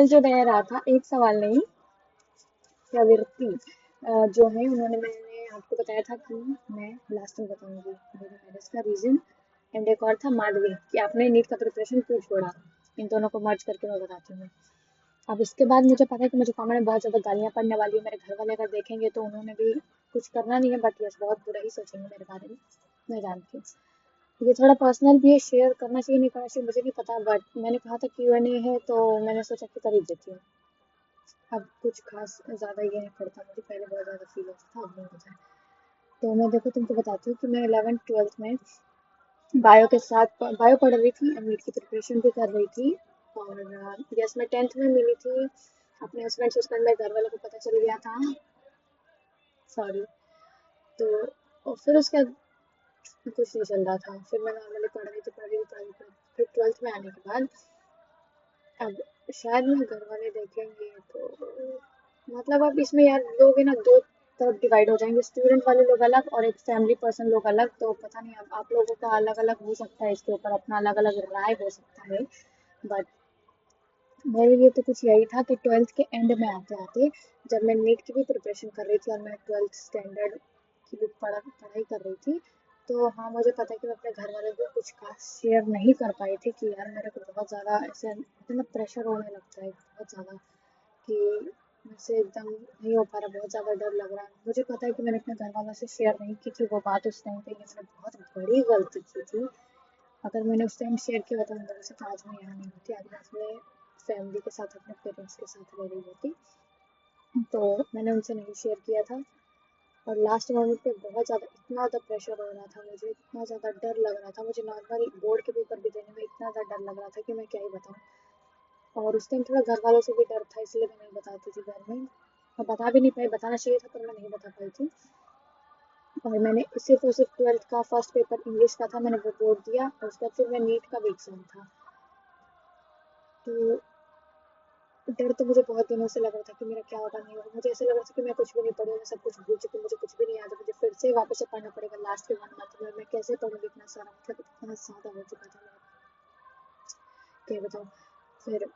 जो रह रहा था, एक सवाल नहीं, प्रवृत्ति जो है उन्होंने, मैंने आपको बताया था कि मैं लास्ट में बताऊंगी मेरे मैरिज का रीजन। एंड एक और था माधवी, कि आपने नीट का प्रिपरेशन क्यों छोड़ा। इन दोनों को मर्ज करके मैं बताती हूँ। अब इसके बाद मुझे पता है कि मुझे कॉमेंट में बहुत ज़्यादा गालियाँ पड़ने वाली है। मेरे घर वाले अगर देखेंगे तो उन्होंने भी कुछ करना नहीं है, बट यस बहुत बुरा ही सोचेंगे मेरे बारे में, मैं जानती हूँ। ये थोड़ा पर्सनल भी है, शेयर करना चाहिए नहीं करना चाहिए मुझे नहीं पता, बट मैंने कहा था Q&A है तो मैंने सोचा कि कर ही देती हूँ। अब कुछ खास ज़्यादा ये नहीं पड़ता मुझे, पहले बहुत ज़्यादा फील होता था, अब नहीं होता है। तो मैं देखो तुमको बताती हूँ कि मैं 11th-12th में बायो के साथ बायो पढ़ रही थी, नीट की प्रिपरेशन भी कर रही थी। और यस मैं 10th में मिली थी अपने हस्बैंड से, उसके बाद मेरे घर वालों को पता चल गया था, सॉरी। तो और फिर उसके बाद कुछ नहीं चल रहा था, फिर मैं नॉर्मली पढ़ रही थी। फिर 12th में आने के बाद अब शायद मेरे घर वाले देखेंगे तो मतलब अब इसमें यार लोग है ना दो तरफ डिवाइड हो जाएंगे, स्टूडेंट वाले लोग अलग और एक फैमिली पर्सन लोग अलग। तो पता नहीं अब आप लोगों का अलग अलग हो सकता है, इसके ऊपर अपना अलग अलग राय हो सकता है। बट मेरे लिए तो कुछ यही था कि 12th के एंड में आते आते जब मैं नीट की भी प्रिपरेशन कर रही थी और मैं 12th स्टैंडर्ड की भी पढ़ाई कर रही थी, तो हाँ मुझे पता है कि मैं अपने घर वालों को कुछ खास शेयर नहीं कर पाई थी कि यार मेरे को बहुत ज़्यादा ऐसे मतलब प्रेशर होने लगता है बहुत ज़्यादा, कि मुझसे एकदम नहीं हो पा रहा, बहुत ज़्यादा डर लग रहा है। मुझे पता है कि मैंने अपने घर वालों से शेयर नहीं की थी वो बात उस टाइम पे, ये मैंने बहुत बड़ी गलती की थी। अगर मैंने उस टाइम शेयर किया होता मेरे से तो आज मैं यहाँ नहीं होती, आज मैं अपने फैमिली के साथ अपने पेरेंट्स के साथ रह रही होती। तो मैंने उनसे नहीं शेयर किया था। और लास्ट मोमेंट पे बहुत ज़्यादा इतना ज़्यादा प्रेशर हो रहा था मुझे, इतना ज़्यादा डर लग रहा था मुझे, नॉर्मल बोर्ड के पेपर भी देने में इतना ज़्यादा डर लग रहा था कि मैं क्या ही बताऊँ। और उस टाइम थोड़ा घर वालों से भी डर था, इसलिए मैं नहीं बताती थी घर में, और बता भी नहीं पाई, बताना चाहिए था पर मैं नहीं बता पाई थी। और मैंने सिर्फ और सिर्फ 12th का फर्स्ट पेपर इंग्लिश का था, मैंने वो बोर्ड दिया और उसके बाद फिर मैं नीट का भी एग्जाम था। तो डर तो मुझे बहुत दिनों से लग रहा था कि मेरा क्या होगा नहीं होगा, मुझे ऐसा लग रहा था कि मैं कुछ भी नहीं पढ़ूँ, मैं सब कुछ भूल चुकी हूँ, मुझे कुछ भी नहीं याद है, मुझे फिर से वापस से पढ़ना पड़ेगा लास्ट के 1 मंथ में, मैं कैसे पढ़ूँगी इतना सारा, मतलब इतना ज़्यादा हो चुका था मेरा, क्या बताऊँ। फिर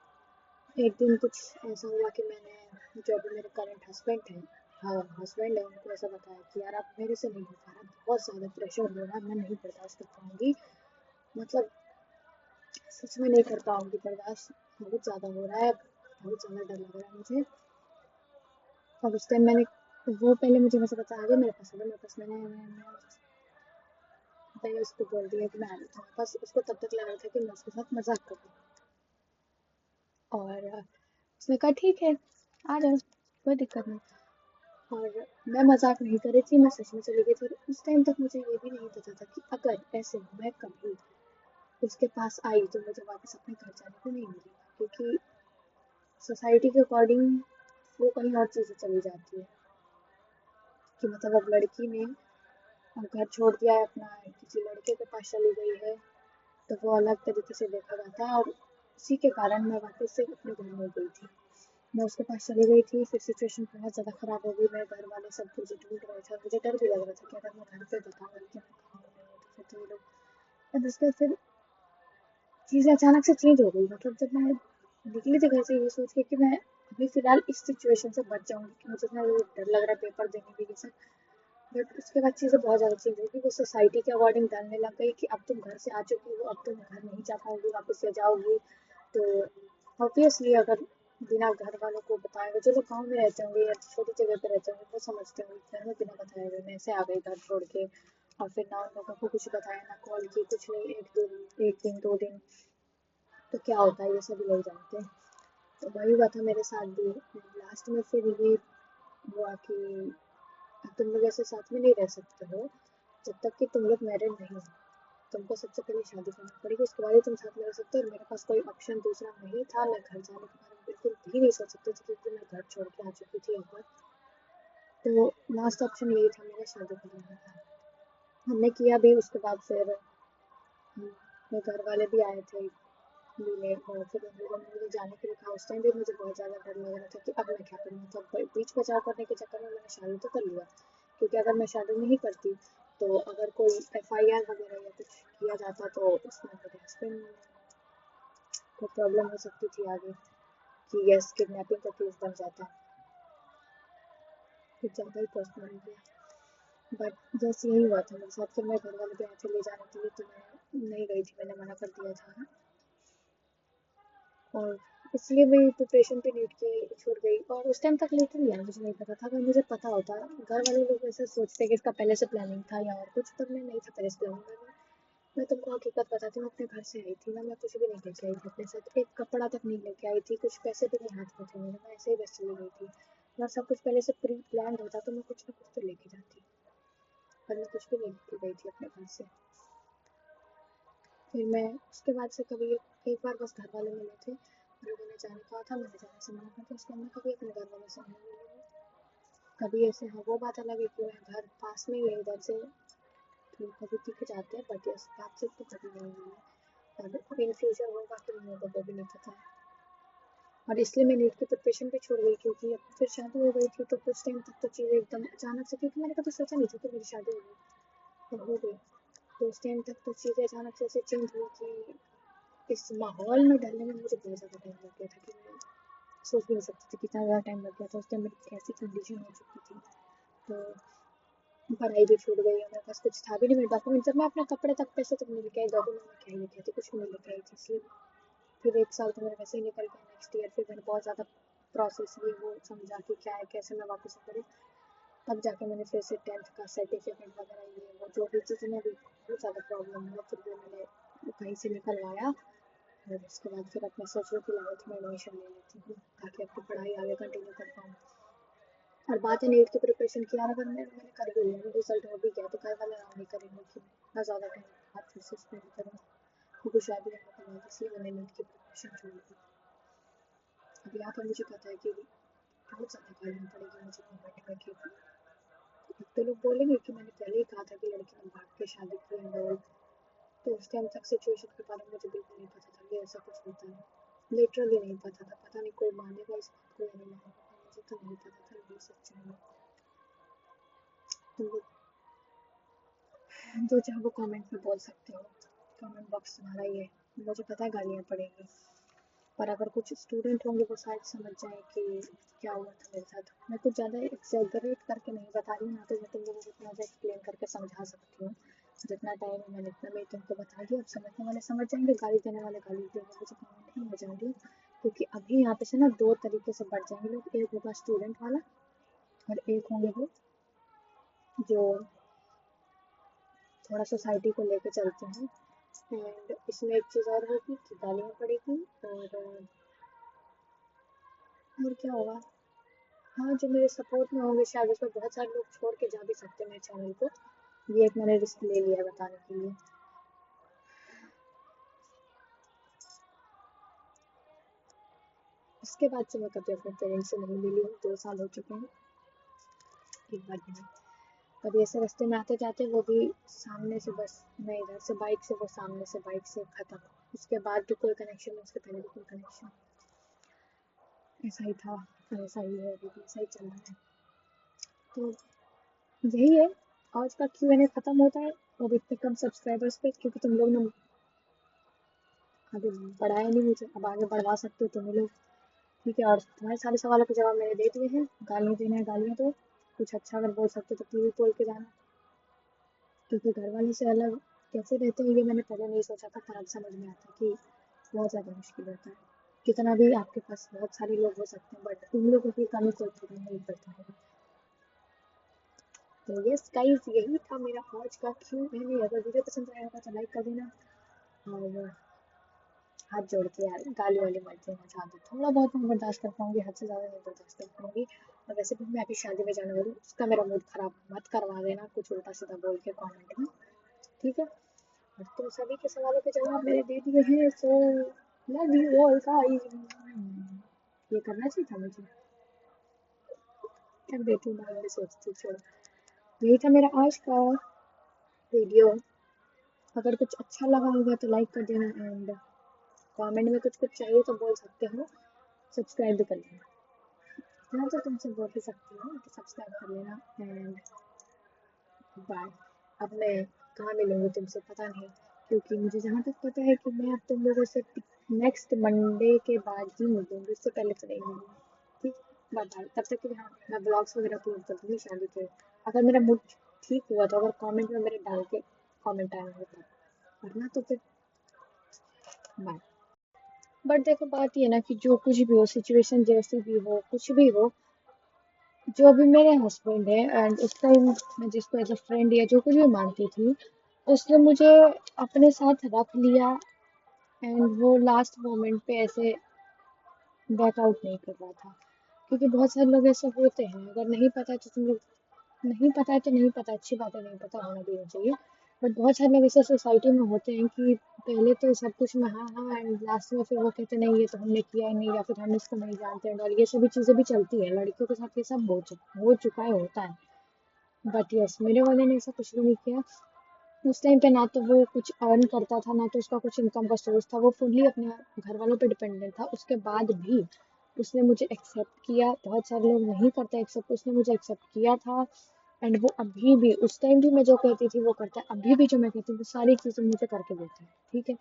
एक दिन कुछ ऐसा हुआ कि मैंने जो अभी मेरे करंट हस्बैंड है, हाँ हस्बैंड है, उनको ऐसा बताया कि यार आप मेरे से नहीं हो पा रहा, बहुत ज़्यादा प्रेशर हो रहा है, मैं नहीं बर्दाश्त कर पाऊँगी, मतलब सच में नहीं कर पाऊँगी बर्दाश्त, बहुत ज़्यादा हो रहा है, बहुत ज़्यादा डर लग रहा है मुझे। और उस टाइम मैंने वो पहले मुझे वैसे बता आ गया मेरे पास, मेरे पास मैंने पहले उसको बोल दिया कि मैं आ रही हूँ, बस उसको तब तक लग रहा था कि मैं उसके साथ मजाक कर रही हूँ। और उसने कहा ठीक है आ जाओ, कोई दिक्कत नहीं। और मैं मजाक नहीं कर रही थी, मैं सच में चली गई थी। उस टाइम तक मुझे ये भी नहीं पता था कि अगर ऐसे मैं कभी उसके पास आई तो मुझे वापस अपने घर जाने को नहीं मिलेगा, क्योंकि सोसाइटी के अकॉर्डिंग वो कहीं और चीज़ें चली जाती है, कि मतलब अब लड़की ने घर छोड़ दिया है अपना, किसी लड़के के पास चली गई है, तो वो अलग तरीके से देखा जाता है। और उसी के कारण मैं वापस से अपने घर में गई थी, मैं उसके पास चली गई थी। फिर सिचुएशन बहुत ज़्यादा ख़राब हो गई, मेरे घर वाले सब मुझे ढूंढ रहे थे, मुझे डर भी लग रहा था कि अगर मैं घर पे बताऊँगी कि मैं कहाँ हूँ नहीं हूँ तो फिर तो ये लोग। और उसके बाद फिर चीज़ें अचानक से चेंज हो गई, मतलब जब मैं निकली थी घर से ये सोच के कि मैं अभी फ़िलहाल इस सिचुएशन से बच जाऊँगी, कि मुझे इतना डर लग रहा है पेपर देने में ये सब। बट उसके बाद चीज़ें बहुत ज़्यादा चेंज हो गई, वो सोसाइटी के अकॉर्डिंग डालने लग गई कि अब तुम घर से आ चुकी हो, अब तुम घर नहीं जा पाओगी, वापस से जाओगी। तो ऑब्वियसली अगर बिना घर वालों को बताए हुए, जो लोग गाँव में रहते होंगे या छोटी जगह पे रहते होंगे वो समझते होंगे, घर में बिना बताए हुए मैं ऐसे आ गई घर छोड़ के, और फिर ना उन लोगों को कुछ बताया, ना कॉल की, कुछ नहीं, एक दिन 2 दिन तो क्या होता है ये सभी लोग जानते हैं। तो वही हुआ था मेरे साथ भी। लास्ट में फिर ये हुआ कि तुम लोग ऐसे साथ में नहीं रह सकते हो जब तक कि तुम लोग मैरिड नहीं हो, तुमको सबसे पहले शादी करनी पड़ेगी, उसके बाद ही तुम साथ में रह सकते हो। और मेरे पास कोई ऑप्शन दूसरा नहीं था, मैं घर जाने के बारे में बिल्कुल भी नहीं सोच सकती थी क्योंकि मैं घर छोड़ के आ चुकी थी एक बार। तो लास्ट ऑप्शन यही था मेरा, शादी करना था। हमने किया भी, उसके बाद फिर मेरे घर वाले भी आए थे मिले, और फिर उन लोगों ने मुझे जाने के लिए कहा। उस टाइम भी मुझे बहुत ज़्यादा डर लग रहा था कि अब मैं क्या करूँ, मतलब बीच बचाव करने के चक्कर में मैंने शादी तो कर लिया, क्योंकि अगर मैं शादी नहीं करती तो अगर कोई FIR वगैरह या कुछ किया जाता तो उसमें मेरे हस्बैंड को प्रॉब्लम हो सकती थी आगे। कि यस किडनैपिंग का केस बन जाता। कुछ ज़्यादा ही पर्सनल हो गया, बट जैसे यही हुआ था मेरे साथ। फिर मेरे घर वाले भी आए थे ले जाने के लिए, तो मैं नहीं गई थी, मैंने मना कर दिया था। और इसलिए मेरी प्रिपरेशन पे नीट की छूट गई। और उस टाइम तक लिटरली यार मुझे नहीं पता था। अगर मुझे पता होता, घर वाले लोग ऐसे सोचते कि इसका पहले से प्लानिंग था या और कुछ, पर मैं नहीं था पहले से प्लानिंग में। मैं तुमको हकीकत बताती हूँ, अपने घर से आई थी ना, मैं कुछ भी नहीं लेके आई थी अपने साथ, एक कपड़ा तक नहीं लेके आई थी, कुछ पैसे भी नहीं हाथ में थे मेरे, मैं ऐसे ही बस चली गई थी। अगर सब कुछ पहले से प्री प्लान होता तो मैं कुछ ना कुछ तो लेके जाती, पर मैं कुछ भी नहीं लेके गई थी अपने घर से। फिर मैं उसके बाद से कभी एक बार बस घर वाले मिले थे, उन लोगों ने जाने कहा था, मैंने जाने से मना कर दिया। उसके बाद मैं कभी अपने घर वालों से नहीं मिली हूँ। कभी ऐसे हाँ, वो बात अलग है कि मैं घर पास में ही है इधर से, तो कभी दिख जाते हैं, बट इस बात से तो कभी नहीं मिली। और इन फ्यूचर होगा कि नहीं होगा वो भी नहीं पता है। और इसलिए मैं नीट की प्रिपरेशन भी छोड़ गई, क्योंकि अब फिर शादी हो गई थी, तो कुछ टाइम तक तो चीज़ें एकदम अचानक से, क्योंकि मैंने कभी सोचा नहीं था कि मेरी शादी होगी, पर हो गई। तो उस टाइम तक तो चीज़ें अचानक से ऐसे चेंज हुई कि इस माहौल में ढलने में मुझे बहुत ज़्यादा टाइम लग गया था, कि मैं सोच भी नहीं सकती थी कितना ज़्यादा टाइम लग गया था। उस टाइम मेरी ऐसी कंडीशन हो चुकी थी, तो पढ़ाई भी छूट गई और मेरे पास कुछ था भी नहीं। मेरे डॉक्यूमेंट, जब मैं अपने कपड़े तक पैसे तक नहीं लेके आई, डॉक्यूमेंट में क्या ही लेके आई थी, कुछ भी नहीं लेके आई थी। इसलिए फिर एक साल तो मेरा वैसे ही निकल गया। नेक्स्ट ईयर फिर मैंने बहुत ज़्यादा प्रोसेस ये वो समझा कि क्या है, कैसे मैं वापस करूँ, तब जाके मैंने फिर से 10th का सर्टिफिकेट वगैरह ये वो जो भी चीज़ें में भी बहुत ज़्यादा प्रॉब्लम हुआ, फिर वो मैंने कहीं से निकलवाया। और उसके बाद फिर अपने सोचो कि लगा मैं एडमिशन ले लेती हूँ, ताकि अपनी पढ़ाई आगे कंटिन्यू कर पाऊँ। और बात है नीट की प्रिपरेशन की यार, अगर मैंने कर भी लिया, रिजल्ट हो भी गया, तो घर वाले अलाउ नहीं करेंगे कि मैं ज़्यादा टाइम बाद फिर से स्पेंड करूँ, क्योंकि शादी होने के बाद। इसलिए मैंने नीट की प्रिपरेशन छोड़ दी। अब यहाँ पर मुझे पता है कि बहुत ज़्यादा गालियाँ पड़ेगी मुझे कमेंट में, कि एक तो लोग बोलेंगे कि मैंने पहले ही कहा था कि लड़की ने भाग के शादी की है और। तो उस टाइम तक सिचुएशन के बारे में मुझे बिल्कुल नहीं पता था कि ऐसा कुछ होता है, लिटरली नहीं पता था। पता नहीं कोई मानेगा इस बात को या नहीं मानेगा, पर मुझे तो नहीं पता था ये सच्चाई है। तो जो चाहो कमेंट में बोल सकते हो, कमेंट बॉक्स तुम्हारा ही है। मुझे पता है गालियाँ पड़ेंगी, पर अगर कुछ स्टूडेंट होंगे वो शायद समझ जाए कि क्या हुआ था मेरे साथ। मैं कुछ ज़्यादा एक्सेगरेट करके नहीं बता रही हूँ ना, तो मैं तुम लोगों को इतना ज़्यादा एक्सप्लेन करके समझा सकती हूँ। जितना टाइम है मैंने इतना मैं तुमको बता दिया। अब समझने वाले समझ जाएंगे, गाली देने वाले गाली देंगे, मुझे कमेंट नहीं बजा रही। क्योंकि अभी यहाँ पे से ना दो तरीके से बढ़ जाएंगे लोग, एक होगा स्टूडेंट वाला और एक होंगे वो जो थोड़ा सोसाइटी को लेके चलते हैं। एंड इसमें एक चीज़ और होगी कि गालियाँ पड़ेगी, और क्या होगा, हाँ जो मेरे सपोर्ट में होंगे शायद उसमें बहुत सारे लोग छोड़ के जा भी सकते हैं मेरे चैनल को। ये एक मैंने रिस्क ले लिया है बताने के लिए। उसके बाद से मैं कभी अपने पेरेंट्स से नहीं मिली हूँ, 2 साल हो चुके हैं, एक बार भी नहीं। कभी ऐसे रास्ते में आते जाते, वो भी सामने से, बस मैं इधर से बाइक से, वो सामने से बाइक से, खत्म। उसके बाद भी कोई कनेक्शन नहीं, उसके पहले भी कोई कनेक्शन। ऐसा ही था और ऐसा ही है, अभी भी ऐसा ही चल रहा है। तो यही है, आज का Q&A खत्म होता है। अब इतने कम सब्सक्राइबर्स पे, क्योंकि तुम लोग ने आगे बढ़ाया नहीं मुझे, अब आगे बढ़वा सकते हो तुम लोग, ठीक है। और तुम्हारे सारे सवालों के जवाब मैंने दे दिए हैं। गालियाँ देना है गालियाँ दो, कुछ अच्छा अगर बोल सकते हो तो प्लीज बोल के जाना, क्योंकि घर वालों से अलग कैसे रहते हैं ये मैंने पहले नहीं सोचा था, पर अब समझ में आता है कि बहुत ज़्यादा मुश्किल होता है। कितना भी आपके पास बहुत सारे लोग हो सकते हैं, बट उन लोगों की कमी कोई पूरी नहीं करता है। तो यस गाइस, यही था मेरा आज का Q&A। अगर वीडियो पसंद आया होगा तो लाइक कर देना, और हाथ जोड़ के यार गाली वाली मत देना ज़्यादा। थोड़ा बहुत मैं बर्दाश्त कर पाऊंगी, हद से ज़्यादा नहीं बर्दाश्त कर पाऊंगी। और वैसे भी मैं अभी शादी में जाने वाली हूँ, उसका मेरा मूड खराब मत करवा देना कुछ उल्टा सीधा बोल के कमेंट में, ठीक है। और तुम सभी के सवालों के जवाब मैंने दे दिए हैं, so love you all guys. ये करना चाहिए था मुझे, कर देती हूँ बाद में सोचती हूँ, छोड़ो। यही था मेरा आज का वीडियो। अगर कुछ अच्छा लगा होगा तो लाइक कर देना, एंड कमेंट में कुछ कुछ चाहिए तो बोल सकते हो, सब्सक्राइब भी कर लेना। मैं तो तुमसे बोल ही सकती हूँ कि सब्सक्राइब कर लेना, एंड बाय। अब मैं कहाँ मिलूँगी तुमसे पता नहीं, क्योंकि मुझे जहाँ तक पता है कि मैं अब तुम लोगों से नेक्स्ट मंडे के बाद ही मिलूंगी, उससे पहले तो नहीं मिलूंगी। ठीक, बाय बाय। तब तक के लिए हाँ, मैं ब्लॉग्स वगैरह अपलोड कर दूंगी शादी के। अगर मेरा मूड ठीक हुआ तो अगर कमेंट में मेरे डाल के कमेंट आएंगे तब, वरना तो फिर बाय। बट देखो बात ये है ना कि जो कुछ भी हो, सिचुएशन जैसी भी हो, कुछ भी हो, जो अभी मेरे हस्बैंड है एंड उस टाइम मैं जिसको एज अ फ्रेंड या जो कुछ भी मानती थी, उसने मुझे अपने साथ रख लिया। एंड वो लास्ट मोमेंट पे ऐसे बैकआउट नहीं कर रहा था। क्योंकि बहुत सारे लोग ऐसे होते हैं, अगर नहीं पता है तो तुम लोग, नहीं पता है तो नहीं पता, अच्छी बात है, नहीं पता होना भी नहीं चाहिए। बट बहुत सारे लोग ऐसे सोसाइटी में होते हैं कि पहले तो सब कुछ में हाँ हाँ एंड लास्ट में फिर वो कहते नहीं ये तो हमने किया ही नहीं, या फिर हम इसको नहीं जानते हैं, और ये सभी चीज़ें भी चलती है लड़कियों के साथ, ये सब हो चुका है, होता है। बट यस, मेरे वाले ने ऐसा कुछ भी नहीं किया। उस टाइम पे ना तो वो कुछ अर्न करता था, ना तो उसका कुछ इनकम का सोर्स था, वो फुल्ली अपने घर वालों पे डिपेंडेंट था। उसके बाद भी उसने मुझे एक्सेप्ट किया। बहुत सारे लोग नहीं करते एक्सेप्ट, उसने मुझे एक्सेप्ट किया था। एंड वो अभी भी, उस टाइम भी मैं जो कहती थी वो करता है, अभी भी जो मैं कहती हूँ वो सारी चीज़ें मुझे करके देता है। ठीक है,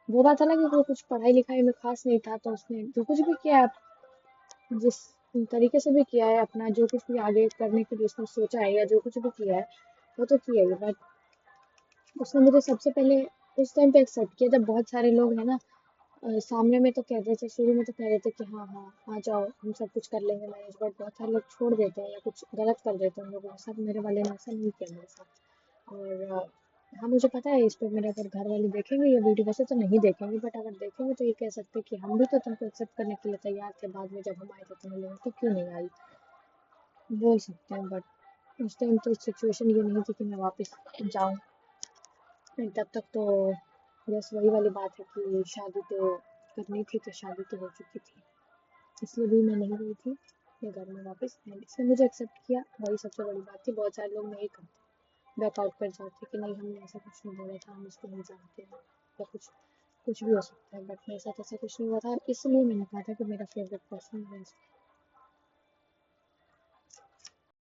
वो बात अलग है कि वो कुछ पढ़ाई लिखाई में खास नहीं था, तो उसने जो कुछ भी किया है, जिस तरीके से भी किया है, अपना जो कुछ भी आगे करने के लिए उसने सोचा है या जो कुछ भी किया है, वो तो किया ही। बट उसने मुझे सबसे पहले उस टाइम पे एक्सेप्ट किया जब बहुत सारे लोग हैं ना, सामने में तो कह देते, शुरू में तो कह देते कि हाँ हाँ आ जाओ हम सब कुछ कर लेंगे मैनेज, बट बहुत सारे लोग छोड़ देते हैं या कुछ गलत कर देते हैं उन लोगों के साथ। मेरे वाले ने ऐसा नहीं किया मेरे साथ। और हाँ, मुझे पता है इस पे मेरे अगर घर वाले देखेंगे ये वीडियो, वैसे तो नहीं देखेंगे, बट अगर देखेंगे तो ये कह सकते हैं कि हम भी तो तुमको एक्सेप्ट करने के लिए तैयार थे, बाद में जब हम आए थे तुम्हें लेने तो क्यों नहीं आई, बोल सकते हैं। बट उस टाइम तो सिचुएशन ये नहीं थी कि मैं वापस जाऊँ। एंड तब तक तो बस वही वाली बात है कि शादी तो करनी थी, तो शादी तो हो चुकी थी, इसलिए भी मैं नहीं गई थी अपने घर में वापस। एंड इसने मुझे एक्सेप्ट किया, वही सबसे बड़ी बात थी। बहुत सारे लोग नहीं करते, बैकआउट कर जाते कि नहीं हमने ऐसा कुछ नहीं बोला था, हम इसको नहीं जानते हैं, या कुछ कुछ भी हो सकता है। बट मेरे साथ ऐसा कुछ नहीं हुआ था, इसलिए मैंने कहा था कि मेरा फेवरेट पर्सन है।